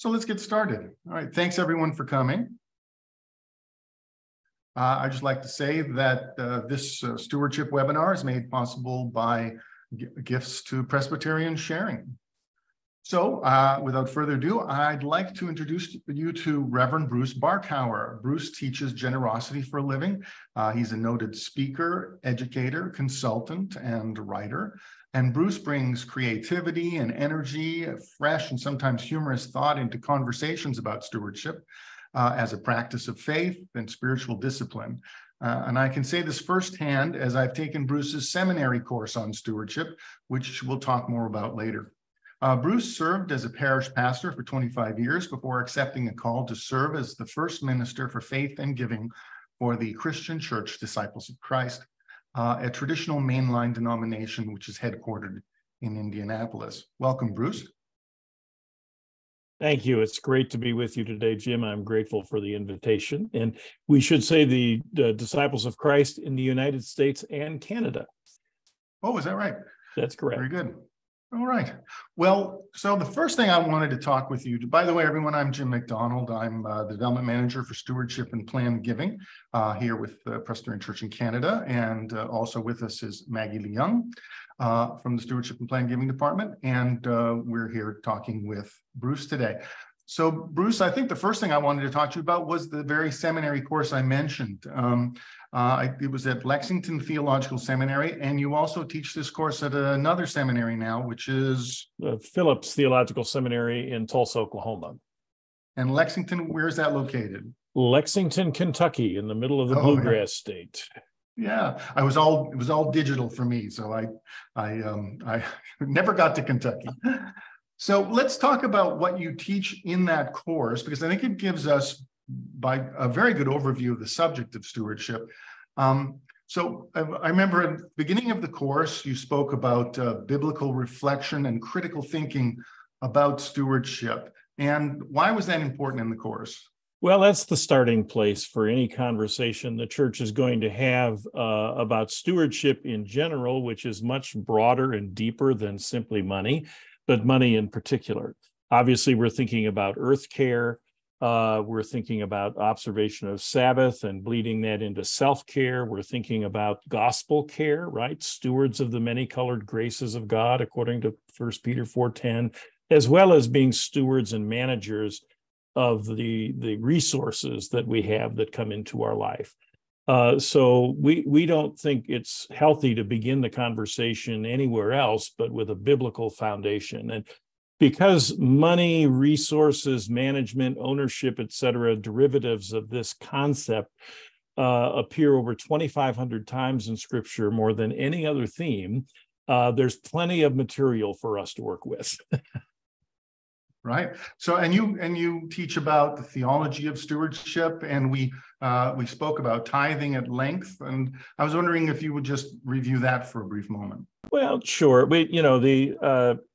So let's get started. All right, thanks everyone for coming. I'd just like to say that this stewardship webinar is made possible by gifts to Presbyterian sharing. So without further ado, I'd like to introduce you to Reverend Bruce Barkhauer. Bruce teaches generosity for a living. He's a noted speaker, educator, consultant, and writer. And Bruce brings creativity and energy, fresh and sometimes humorous thought into conversations about stewardship as a practice of faith and spiritual discipline. And I can say this firsthand as I've taken Bruce's seminary course on stewardship, which we'll talk more about later. Bruce served as a parish pastor for 25 years before accepting a call to serve as the first minister for faith and giving for the Christian Church Disciples of Christ, a traditional mainline denomination which is headquartered in Indianapolis. Welcome, Bruce. Thank you. It's great to be with you today, Jim. I'm grateful for the invitation. And we should say the Disciples of Christ in the United States and Canada. Oh, is that right? That's correct. Very good. All right. Well, so the first thing I wanted to talk with you, by the way, everyone, I'm Jim McDonald. I'm the Development Manager for Stewardship and Planned Giving here with Presbyterian Church in Canada. And also with us is Maggie Leung from the Stewardship and Planned Giving Department. And we're here talking with Bruce today. So, Bruce, I think the first thing I wanted to talk to you about was the very seminary course I mentioned. It was at Lexington Theological Seminary, and you also teach this course at another seminary now, which is? Phillips Theological Seminary in Tulsa, Oklahoma. And Lexington, where is that located? Lexington, Kentucky, in the middle of the Bluegrass State. Yeah, it was all digital for me, so I never got to Kentucky. So let's talk about what you teach in that course, because I think it gives us a very good overview of the subject of stewardship. So I remember at the beginning of the course, you spoke about biblical reflection and critical thinking about stewardship. And why was that important in the course? Well, that's the starting place for any conversation the church is going to have about stewardship in general, which is much broader and deeper than simply money, but money in particular. Obviously, we're thinking about earth care. We're thinking about observation of Sabbath and bleeding that into self-care. We're thinking about gospel care, right? Stewards of the many-colored graces of God, according to 1 Peter 4:10, as well as being stewards and managers of the resources that we have that come into our life. So we don't think it's healthy to begin the conversation anywhere else but with a biblical foundation. And because money, resources, management, ownership, et cetera, derivatives of this concept appear over 2,500 times in Scripture, more than any other theme, there's plenty of material for us to work with. Right. So, and you teach about the theology of stewardship, and we spoke about tithing at length, and I was wondering if you would just review that for a brief moment. Well, sure.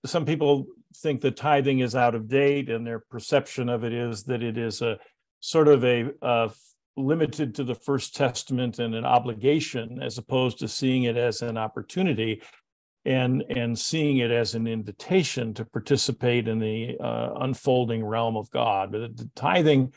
Some people think that tithing is out of date, and their perception of it is that it is a sort of a limited to the First Testament and an obligation, as opposed to seeing it as an opportunity. And seeing it as an invitation to participate in the unfolding realm of God. But the tithing,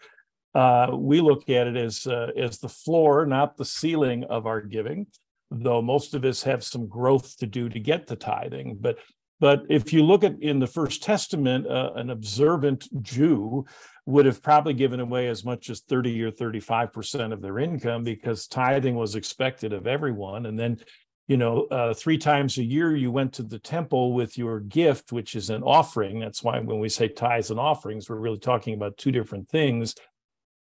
we look at it as the floor, not the ceiling of our giving, though most of us have some growth to do to get to tithing. But if you look at in the First Testament, an observant Jew would have probably given away as much as 30 or 35% of their income, because tithing was expected of everyone. And then 3 times a year, you went to the temple with your gift, which is an offering. That's why when we say tithes and offerings, we're really talking about two different things.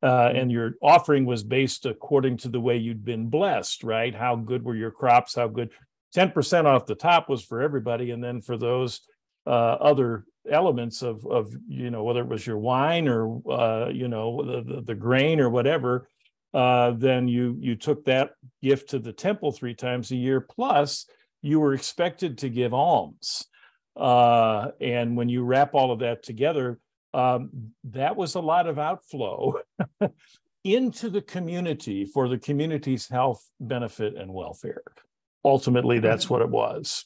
And your offering was based according to the way you'd been blessed, right? How good were your crops? How good? 10% off the top was for everybody. And then for those other elements of whether it was your wine or, the grain or whatever, then you took that gift to the temple 3 times a year, plus you were expected to give alms. And when you wrap all of that together, that was a lot of outflow into the community for the community's health, benefit, and welfare. Ultimately, that's what it was.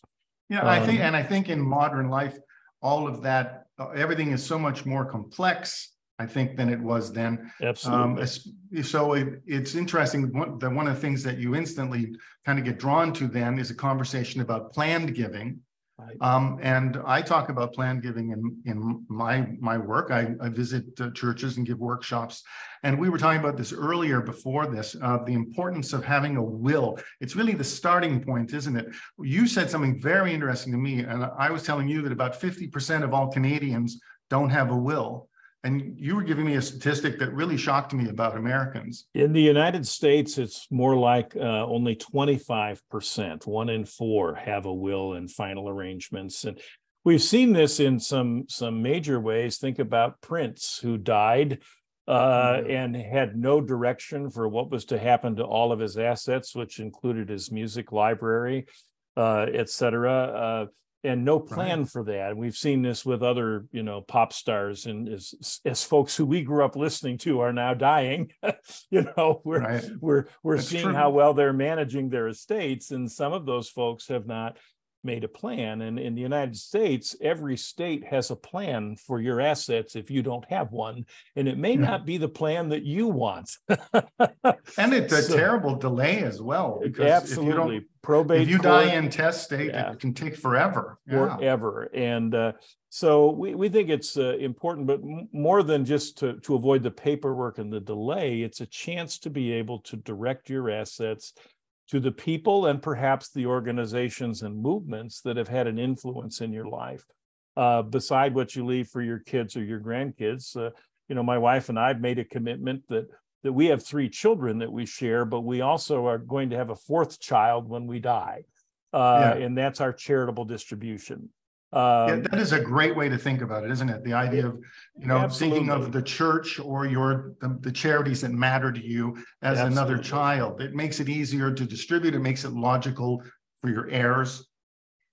Yeah, I think in modern life, all of that, everything is so much more complex, I think, than it was then. Absolutely. So it's interesting that one of the things that you instantly kind of get drawn to then is a conversation about planned giving. Right. And I talk about planned giving in my work. I visit churches and give workshops. And we were talking about this earlier before this, the importance of having a will. It's really the starting point, isn't it? You said something very interesting to me. And I was telling you that about 50% of all Canadians don't have a will. And you were giving me a statistic that really shocked me about Americans. In the United States, it's more like only 25%, 1 in 4 have a will and final arrangements. And we've seen this in some major ways. Think about Prince, who died and had no direction for what was to happen to all of his assets, which included his music library, et cetera. And no plan for that. And we've seen this with other, pop stars, and as folks who we grew up listening to are now dying. We're That's seeing true. how well they're managing their estates, and some of those folks have not made a plan. And in the United States, every state has a plan for your assets if you don't have one, and it may not be the plan that you want. And it's a terrible delay as well, because absolutely. Probate if you court, die in testate, it can take forever. Forever. And so we think it's important, but more than just to avoid the paperwork and the delay, it's a chance to be able to direct your assets to the people and perhaps the organizations and movements that have had an influence in your life, beside what you leave for your kids or your grandkids. My wife and I have made a commitment that we have 3 children that we share, but we also are going to have a 4th child when we die. And that's our charitable distribution. That is a great way to think about it, isn't it? The idea of, thinking of the church or the charities that matter to you as another child. It makes it easier to distribute. It makes it logical for your heirs.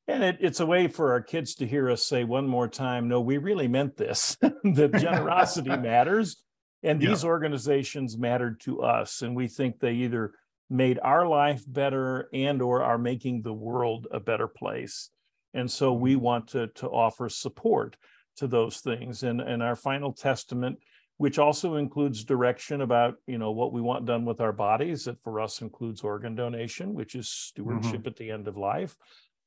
And it's a way for our kids to hear us say one more time, no, we really meant this, that generosity matters. And these organizations mattered to us. And we think they either made our life better and or are making the world a better place. And so we want to offer support to those things. And our final testament, which also includes direction about, what we want done with our bodies, that for us includes organ donation, which is stewardship at the end of life.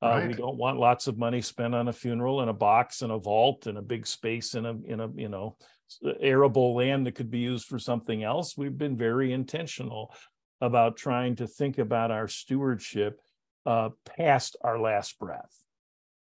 We don't want lots of money spent on a funeral and a box and a vault and a big space in a arable land that could be used for something else. We've been very intentional about trying to think about our stewardship past our last breath.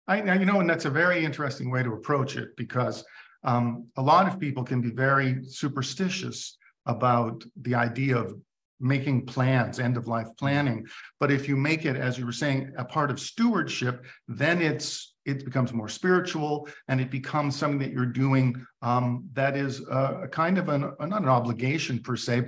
And that's a very interesting way to approach it, because a lot of people can be very superstitious about the idea of making plans, end-of-life planning. But if you make it, as you were saying, a part of stewardship, then it becomes more spiritual, and it becomes something that you're doing that is a kind of not an obligation per se,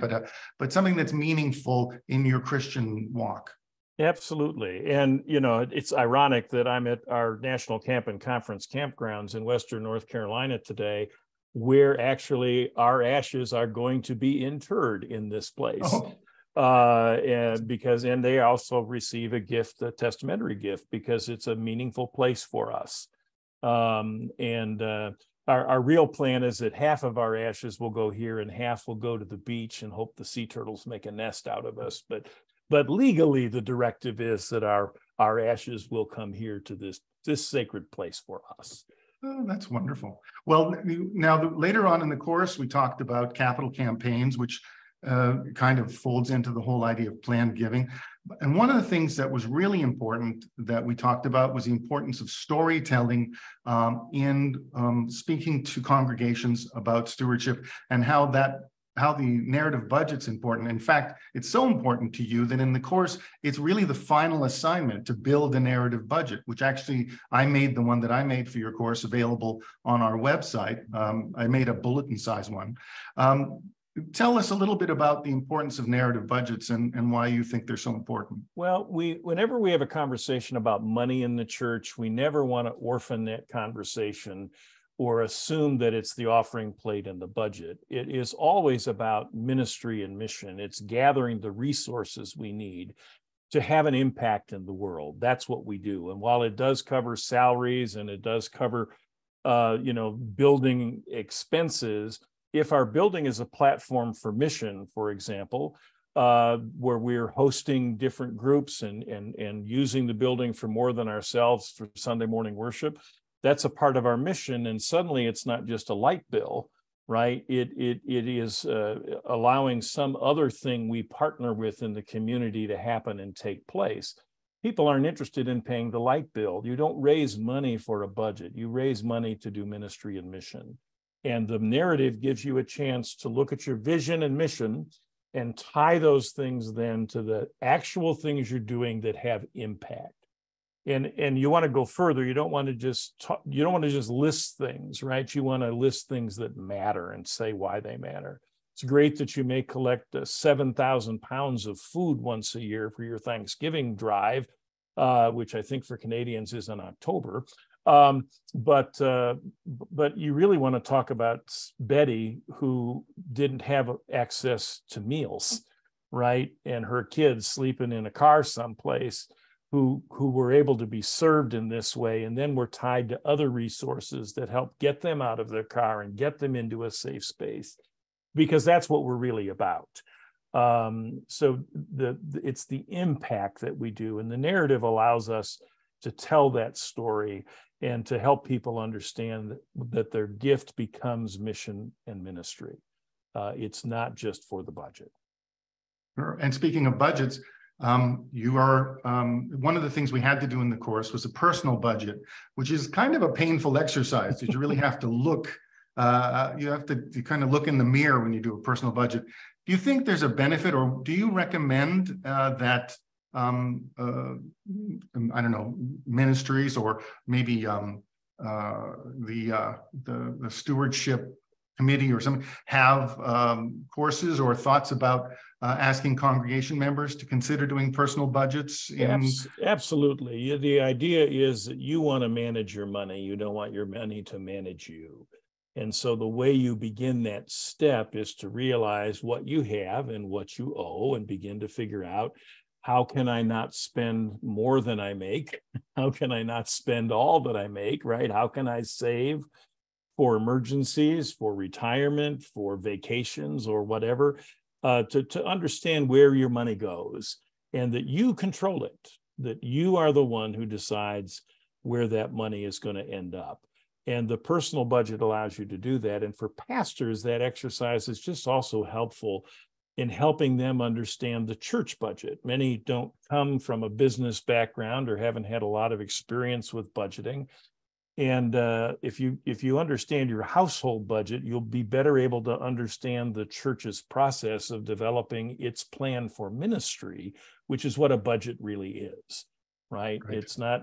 but something that's meaningful in your Christian walk. Absolutely. And, it's ironic that I'm at our National Camp and Conference campgrounds in Western North Carolina today, where actually our ashes are going to be interred in this place. And they also receive a gift, a testamentary gift, because it's a meaningful place for us. Our real plan is that half of our ashes will go here and half will go to the beach and hope the sea turtles make a nest out of us. But legally, the directive is that our ashes will come here to this sacred place for us. Oh, that's wonderful. Well, now later on in the course, we talked about capital campaigns, which kind of folds into the whole idea of planned giving. And one of the things that was really important that we talked about was the importance of storytelling in speaking to congregations about stewardship, and how the narrative budget's important. In fact, it's so important to you that in the course, it's really the final assignment to build a narrative budget, which actually I made the one that I made for your course available on our website. I made a bulletin size one. Tell us a little bit about the importance of narrative budgets and why you think they're so important. Well, whenever we have a conversation about money in the church, we never want to orphan that conversation or assume that it's the offering plate and the budget. It is always about ministry and mission. It's gathering the resources we need to have an impact in the world. That's what we do. And while it does cover salaries and it does cover building expenses. If our building is a platform for mission, for example, where we're hosting different groups and using the building for more than ourselves for Sunday morning worship, that's a part of our mission. And suddenly it's not just a light bill, right? It is allowing some other thing we partner with in the community to happen and take place. People aren't interested in paying the light bill. You don't raise money for a budget. You raise money to do ministry and mission. And the narrative gives you a chance to look at your vision and mission and tie those things then to the actual things you're doing that have impact. And you want to go further. You don't want to just list things, right? You want to list things that matter and say why they matter. It's great that you may collect 7,000 pounds of food once a year for your Thanksgiving drive, which I think for Canadians is in October. But you really want to talk about Betty, who didn't have access to meals, right? And her kids sleeping in a car someplace, who were able to be served in this way, and then were tied to other resources that help get them out of their car and get them into a safe space, because that's what we're really about. So it's the impact that we do, and the narrative allows us to tell that story and to help people understand that their gift becomes mission and ministry. It's not just for the budget. Sure. And speaking of budgets, you are one of the things we had to do in the course was a personal budget, which is kind of a painful exercise because you really have to look. You have to kind of look in the mirror when you do a personal budget. Do you think there's a benefit, or do you recommend that I don't know, ministries or maybe the stewardship committee or something have courses or thoughts about asking congregation members to consider doing personal budgets? Absolutely. The idea is that you want to manage your money. You don't want your money to manage you. And so the way you begin that step is to realize what you have and what you owe and begin to figure out, how can I not spend more than I make? How can I not spend all that I make, right? How can I save for emergencies, for retirement, for vacations, or whatever, to understand where your money goes and that you control it, that you are the one who decides where that money is going to end up. And the personal budget allows you to do that. And for pastors, that exercise is just also helpful in helping them understand the church budget. Many don't come from a business background or haven't had a lot of experience with budgeting. And if you understand your household budget, you'll be better able to understand the church's process of developing its plan for ministry, which is what a budget really is, right? It's not,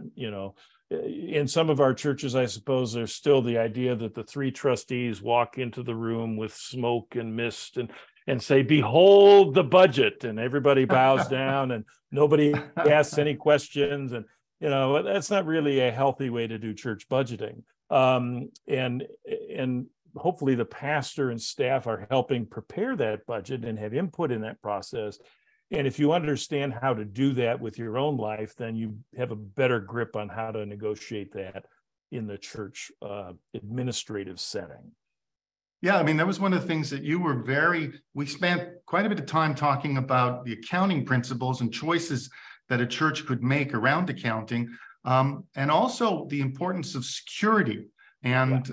in some of our churches, I suppose there's still the idea that the three trustees walk into the room with smoke and mist and say, "Behold the budget," and everybody bows down and nobody asks any questions. And that's not really a healthy way to do church budgeting. And hopefully the pastor and staff are helping prepare that budget and have input in that process. And if you understand how to do that with your own life, then you have a better grip on how to negotiate that in the church administrative setting. Yeah, I mean, that was one of the things that we spent quite a bit of time talking about the accounting principles and choices that a church could make around accounting, and also the importance of security and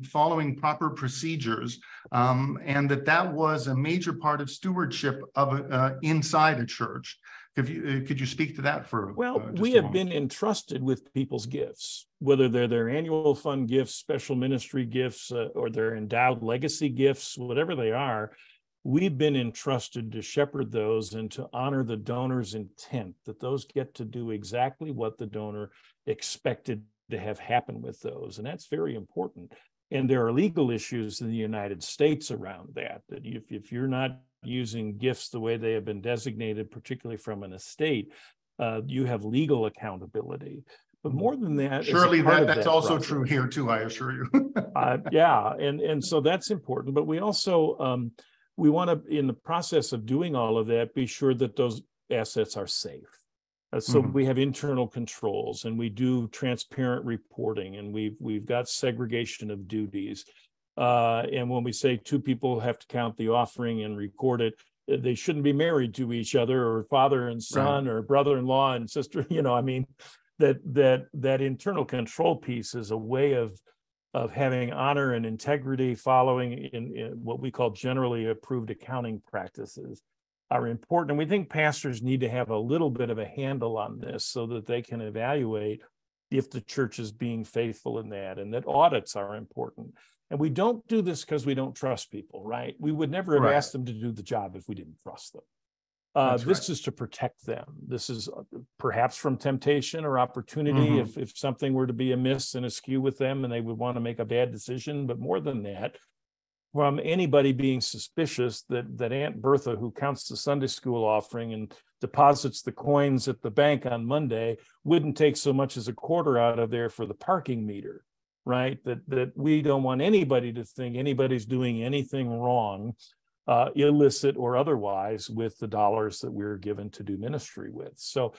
following proper procedures, and that was a major part of stewardship of inside a church. Could you speak to that for? Well, we have been entrusted with people's gifts, whether they're their annual fund gifts, special ministry gifts, or their endowed legacy gifts, whatever they are. We've been entrusted to shepherd those and to honor the donor's intent, that those get to do exactly what the donor expected to have happen with those. And that's very important. And there are legal issues in the United States around that if you're not using gifts the way they have been designated, particularly from an estate, you have legal accountability. But more than that, surely that's also process. True here too, I assure you. Yeah, and so that's important. But we also we want to, in the process of doing all of that, be sure that those assets are safe. So we have internal controls, and we do transparent reporting, and we've got segregation of duties. And when we say two people have to count the offering and record it, they shouldn't be married to each other, or father and son, or brother-in-law and sister. I mean, that internal control piece is a way of having honor and integrity, following in what we call generally approved accounting practices, are important. And we think pastors need to have a little bit of a handle on this so that they can evaluate if the church is being faithful in that, and that audits are important. And we don't do this because we don't trust people, right? We would never have asked them to do the job if we didn't trust them. This is to protect them. This is perhaps from temptation or opportunity if something were to be amiss and askew with them and they would want to make a bad decision. But more than that, from anybody being suspicious that Aunt Bertha, who counts the Sunday school offering and deposits the coins at the bank on Monday, wouldn't take so much as a quarter out of there for the parking meter, right? That we don't want anybody to think anybody's doing anything wrong, illicit or otherwise, with the dollars that we're given to do ministry with. So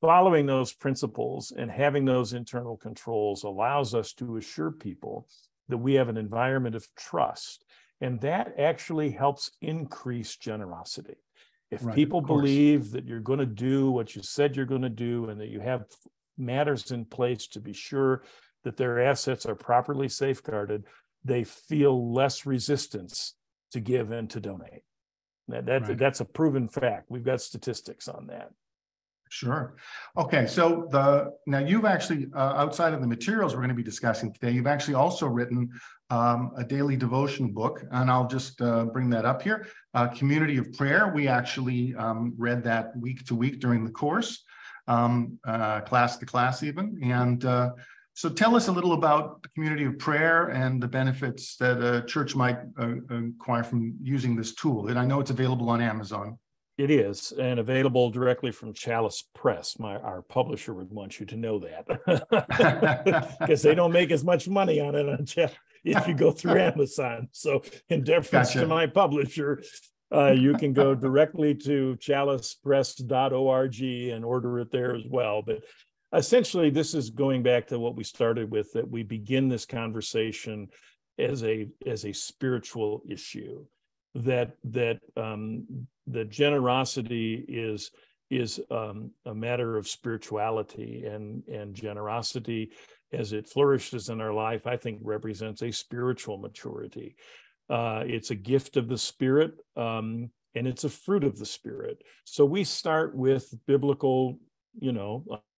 following those principles and having those internal controls allows us to assure people that we have an environment of trust. And that actually helps increase generosity. If people believe that you're going to do what you said you're going to do, and that you have matters in place to be sure that their assets are properly safeguarded, they feel less resistance to give and to donate. That's a proven fact. We've got statistics on that. Sure. Okay, so now you've actually, outside of the materials we're going to be discussing today, you've actually also written a daily devotion book, and I'll just bring that up here. Community of Prayer. We actually read that week to week during the course, class to class even. And so tell us a little about the Community of Prayer and the benefits that a church might acquire from using this tool. And I know it's available on Amazon. It is, and available directly from Chalice Press. Our publisher would want you to know that, because they don't make as much money on it if you go through Amazon. So in deference to my publisher, you can go directly to chalicepress.org and order it there as well. But essentially, this is going back to what we started with, that we begin this conversation as a spiritual issue. That generosity is a matter of spirituality, and generosity, as it flourishes in our life, I think represents a spiritual maturity. It's a gift of the Spirit, and it's a fruit of the Spirit. So we start with biblical,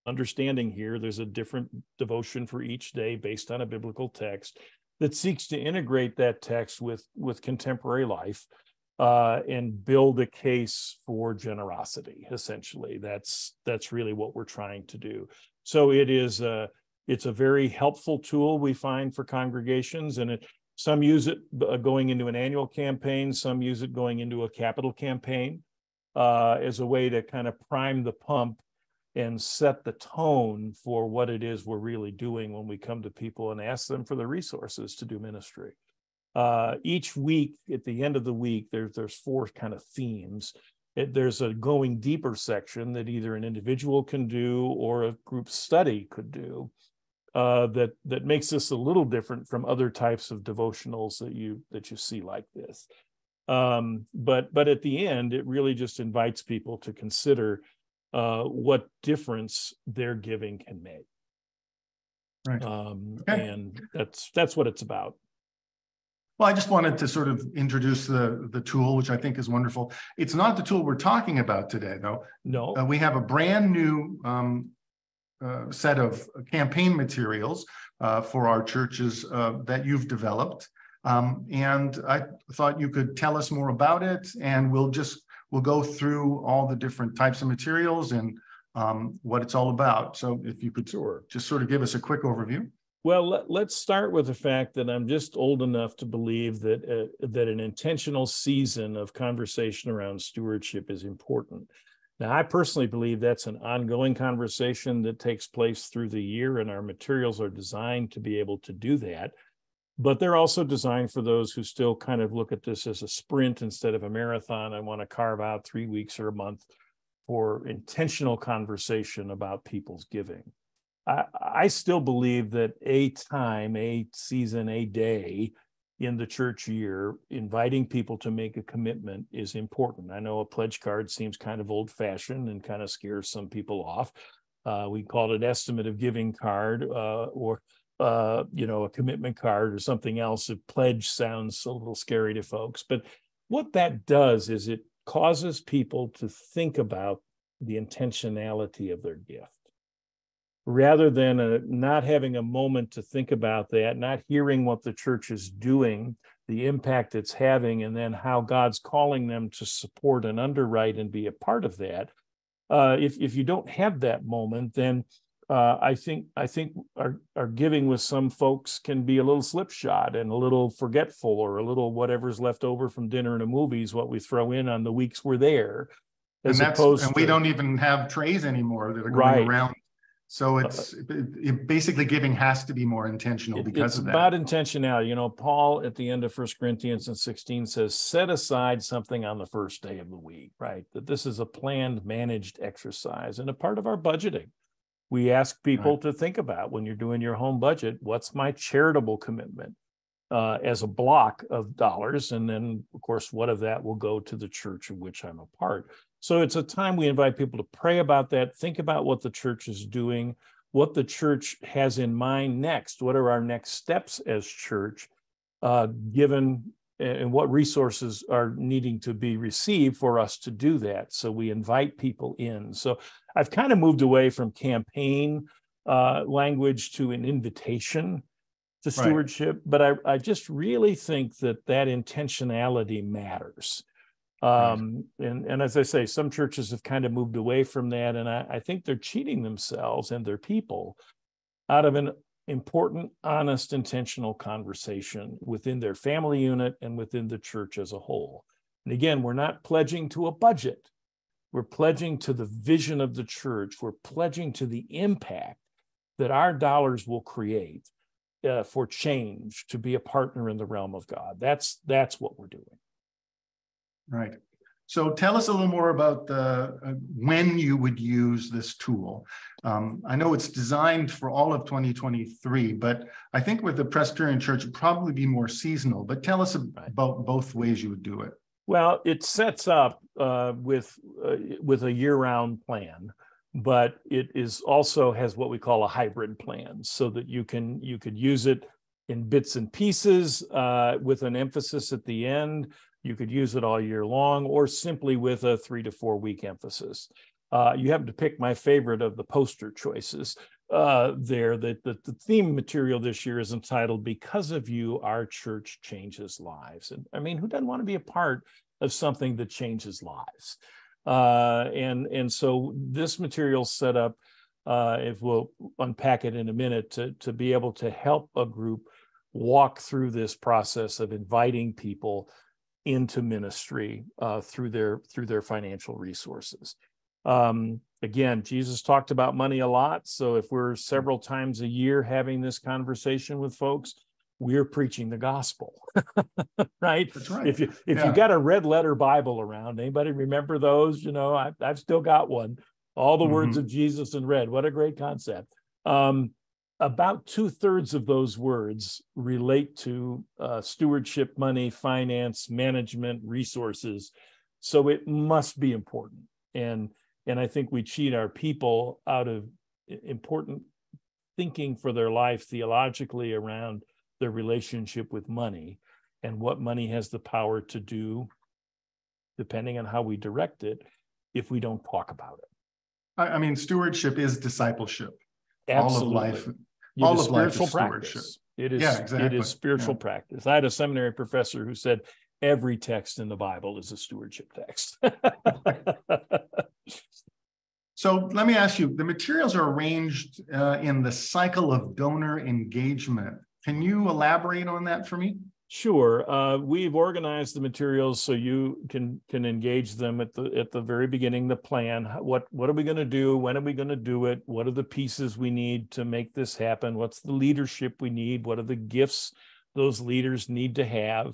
understanding here. There's a different devotion for each day based on a biblical text that seeks to integrate that text with contemporary life, and build a case for generosity. Essentially, that's really what we're trying to do. So it's a very helpful tool, we find, for congregations, and some use it going into an annual campaign, some use it going into a capital campaign, as a way to kind of prime the pump and set the tone for what it is we're really doing when we come to people and ask them for the resources to do ministry. Each week, at the end of the week, there's four kind of themes. There's a going deeper section that either an individual can do or a group study could do, that makes this a little different from other types of devotionals that you see like this. But at the end, it really just invites people to consider what difference their giving can make. Right. And that's what it's about. Well, I just wanted to sort of introduce the tool, which I think is wonderful. It's not the tool we're talking about today, though. No. We have a brand new set of campaign materials for our churches that you've developed. And I thought you could tell us more about it, and we'll go through all the different types of materials and what it's all about. So if you could just sort of give us a quick overview. Well, let's start with the fact that I'm just old enough to believe that an intentional season of conversation around stewardship is important. Now, I personally believe that's an ongoing conversation that takes place through the year, and our materials are designed to be able to do that. But they're also designed for those who still kind of look at this as a sprint instead of a marathon. I want to carve out 3 weeks or a month for intentional conversation about people's giving. I still believe that a time, a season, a day in the church year, inviting people to make a commitment is important. I know a pledge card seems kind of old-fashioned and kind of scares some people off. We call it estimate of giving card or a commitment card or something else. A pledge sounds a little scary to folks. But what that does is it causes people to think about the intentionality of their gift. Rather than not having a moment to think about that, not hearing what the church is doing, the impact it's having, and then how God's calling them to support and underwrite and be a part of that. If you don't have that moment, then I think our giving with some folks can be a little slipshod and a little forgetful, or a little whatever's left over from dinner and the movies, what we throw in on the weeks we're there. And we don't even have trays anymore that are going around. So basically giving has to be more intentional because of that. It's about intentionality. Paul at the end of 1 Corinthians 16 says, set aside something on the first day of the week, right? That this is a planned, managed exercise and a part of our budgeting. We ask people to think about, when you're doing your home budget, what's my charitable commitment as a block of dollars? And then, of course, what of that will go to the church of which I'm a part? So it's a time we invite people to pray about that, think about what the church is doing, what the church has in mind next, what are our next steps as church, given and what resources are needing to be received for us to do that. So we invite people in. So I've kind of moved away from campaign language to an invitation to stewardship, but I just really think that intentionality matters. And as I say, some churches have kind of moved away from that, and I think they're cheating themselves and their people out of an important, honest, intentional conversation within their family unit and within the church as a whole. And again, we're not pledging to a budget. We're pledging to the vision of the church. We're pledging to the impact that our dollars will create for change, to be a partner in the realm of God. That's what we're doing. Right. So tell us a little more about when you would use this tool. I know it's designed for all of 2023, but I think with the Presbyterian Church, it'd probably be more seasonal. But tell us about both ways you would do it. Well, it sets up with a year-round plan, but it is also has what we call a hybrid plan, so that you could use it in bits and pieces with an emphasis at the end. You could use it all year long, or simply with a 3 to 4 week emphasis. You happen to pick my favorite of the poster choices there. The theme material this year is entitled, "Because of You, Our Church Changes Lives." And I mean, who doesn't want to be a part of something that changes lives? And so this material set up, if we'll unpack it in a minute, to be able to help a group walk through this process of inviting people into ministry through their financial resources. Again, Jesus talked about money a lot. So if we're several times a year having this conversation with folks, we're preaching the gospel, right? That's right. If you got a red letter Bible around, anybody remember those? I've still got one. All the words of Jesus in red. What a great concept. About 2/3 of those words relate to stewardship, money, finance, management, resources. So it must be important. And I think we cheat our people out of important thinking for their life theologically around their relationship with money and what money has the power to do, depending on how we direct it, if we don't talk about it. I mean, stewardship is discipleship. Absolutely. All of life. All of life is practice. Stewardship. It is, exactly. It is spiritual practice. I had a seminary professor who said every text in the Bible is a stewardship text. So let me ask you, the materials are arranged in the cycle of donor engagement. Can you elaborate on that for me? Sure. We've organized the materials so you can engage them at the very beginning, the plan. What are we going to do? When are we going to do it? What are the pieces we need to make this happen? What's the leadership we need? What are the gifts those leaders need to have?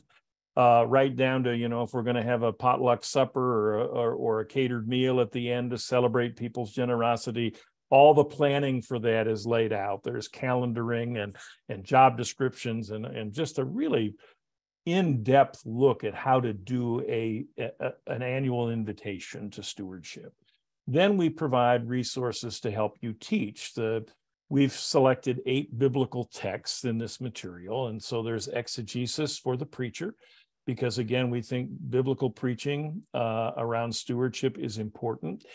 right down to, if we're going to have a potluck supper or a catered meal at the end to celebrate people's generosity. All the planning for that is laid out. There's calendaring and job descriptions and just a really in-depth look at how to do an annual invitation to stewardship. Then we provide resources to help you teach. We've selected 8 biblical texts in this material, and so there's exegesis for the preacher, because again, we think biblical preaching around stewardship is important.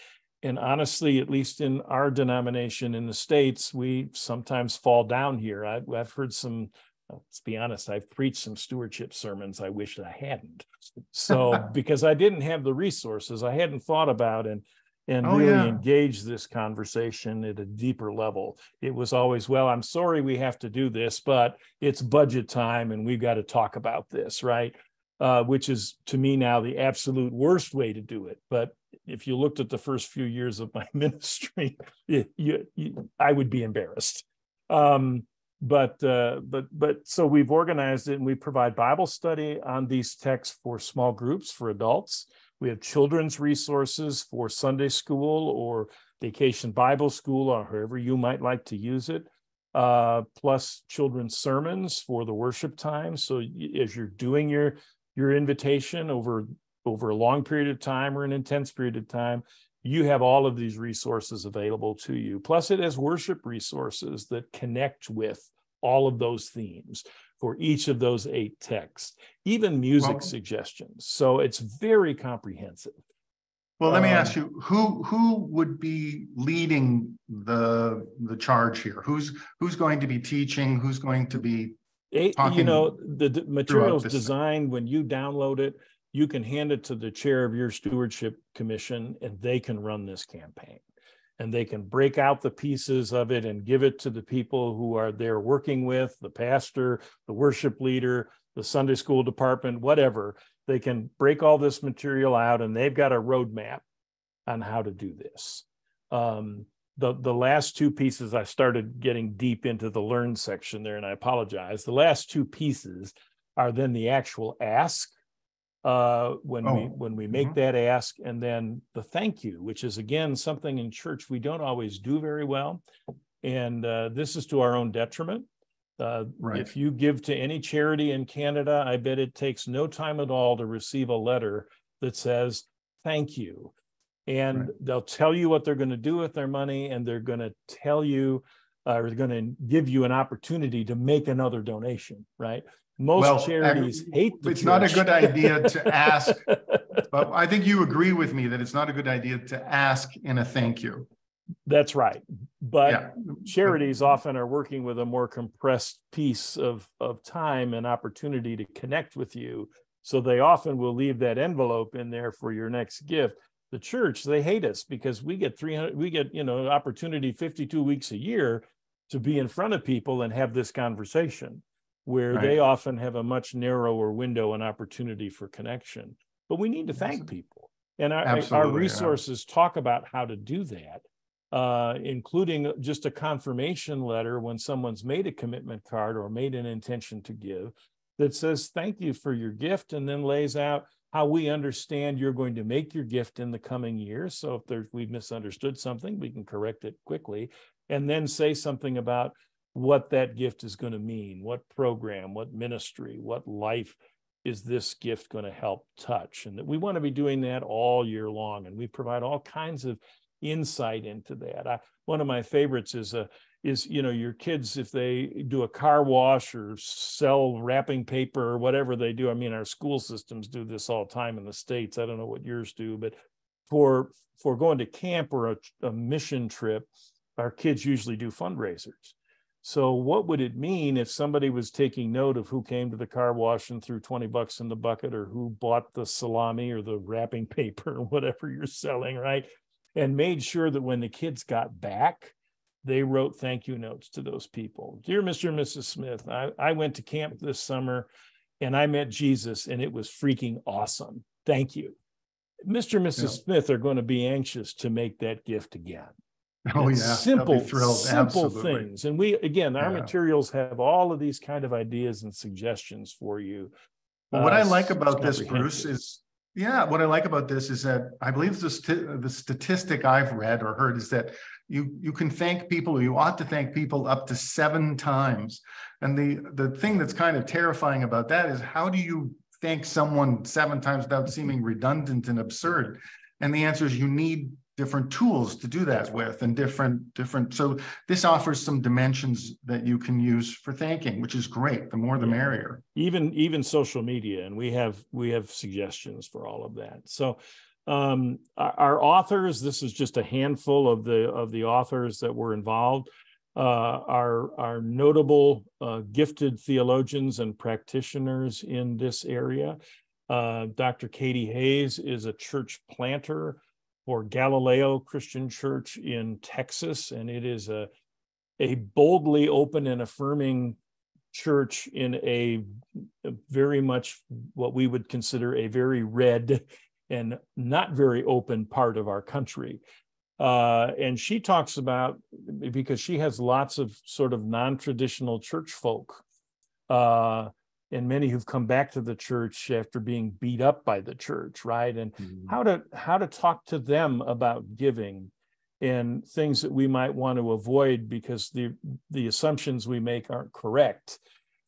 And honestly, at least in our denomination in the States, we sometimes fall down here. I've heard some, let's be honest, I've preached some stewardship sermons I wish I hadn't. So because I didn't have the resources, I hadn't thought about and really engage this conversation at a deeper level. It was always, well, I'm sorry we have to do this, but it's budget time and we've got to talk about this, right? Which is, to me now, the absolute worst way to do it. But if you looked at the first few years of my ministry, I would be embarrassed. But so we've organized it, and we provide Bible study on these texts for small groups for adults. We have children's resources for Sunday school or vacation Bible school, or however you might like to use it. Plus children's sermons for the worship time. So as you're doing your invitation over a long period of time or an intense period of time, you have all of these resources available to you. Plus it has worship resources that connect with all of those themes for each of those 8 texts, even music suggestions. So it's very comprehensive. Well, let me ask you, who would be leading the charge here? Who's going to be teaching? Who's going to be talking? The material's designed, when you download it, you can hand it to the chair of your stewardship commission, and they can run this campaign. And they can break out the pieces of it and give it to the people who are there working with, the pastor, the worship leader, the Sunday school department, whatever. They can break all this material out, and they've got a roadmap on how to do this. The last 2 pieces, I started getting deep into the learn section there, and I apologize. The last 2 pieces are then the actual ask, when we make that ask, and then the thank you, which is again something in church we don't always do very well, and this is to our own detriment. Right. If you give to any charity in Canada, I bet it takes no time at all to receive a letter that says thank you, and they'll tell you what they're going to do with their money, and they're going to tell you, or they're going to give you an opportunity to make another donation, right? Most charities hate the church. It's not a good idea to ask, but I think you agree with me that it's not a good idea to ask in a thank you. That's right. But charities often are working with a more compressed piece of time and opportunity to connect with you. So they often will leave that envelope in there for your next gift. The church, they hate us because we get opportunity 52 weeks a year to be in front of people and have this conversation, where they often have a much narrower window and opportunity for connection. But we need to thank people. And our resources talk about how to do that, including just a confirmation letter when someone's made a commitment card or made an intention to give that says, thank you for your gift, and then lays out how we understand you're going to make your gift in the coming years. So if we've misunderstood something, we can correct it quickly, and then say something about what that gift is going to mean, what program, what ministry, what life is this gift going to help touch. And that we want to be doing that all year long. And we provide all kinds of insight into that. One of my favorites is your kids, if they do a car wash or sell wrapping paper or whatever they do. I mean, our school systems do this all the time in the States. I don't know what yours do, but for going to camp or a mission trip, our kids usually do fundraisers. So what would it mean if somebody was taking note of who came to the car wash and threw $20 in the bucket, or who bought the salami or the wrapping paper or whatever you're selling, right? And made sure that when the kids got back, they wrote thank you notes to those people. Dear Mr. and Mrs. Smith, I went to camp this summer and I met Jesus, and it was freaking awesome. Thank you. Mr. and Mrs. Smith are going to be anxious to make that gift again. Oh, Simple things. And our materials have all of these kind of ideas and suggestions for you Well, what I like about this, Bruce, comprehensive. is what I like about this is that I believe the statistic I've read or heard is that you can thank people, or you ought to thank people up to 7 times. And the thing that's kind of terrifying about that is, how do you thank someone 7 times without seeming redundant and absurd? And the answer is, you need different tools to do that with, and different. So this offers some dimensions that you can use for thanking, which is great. The more the merrier. Even social media, and we have suggestions for all of that. So our authors, this is just a handful of the authors that were involved, are notable gifted theologians and practitioners in this area. Dr. Katie Hayes is a church planter for Galileo Christian Church in Texas, and it is a boldly open and affirming church in a very much what we would consider a very red and not very open part of our country. And she talks about, because she has lots of sort of non-traditional church folk, and many who've come back to the church after being beat up by the church, right? And how to talk to them about giving and things that we might want to avoid because the assumptions we make aren't correct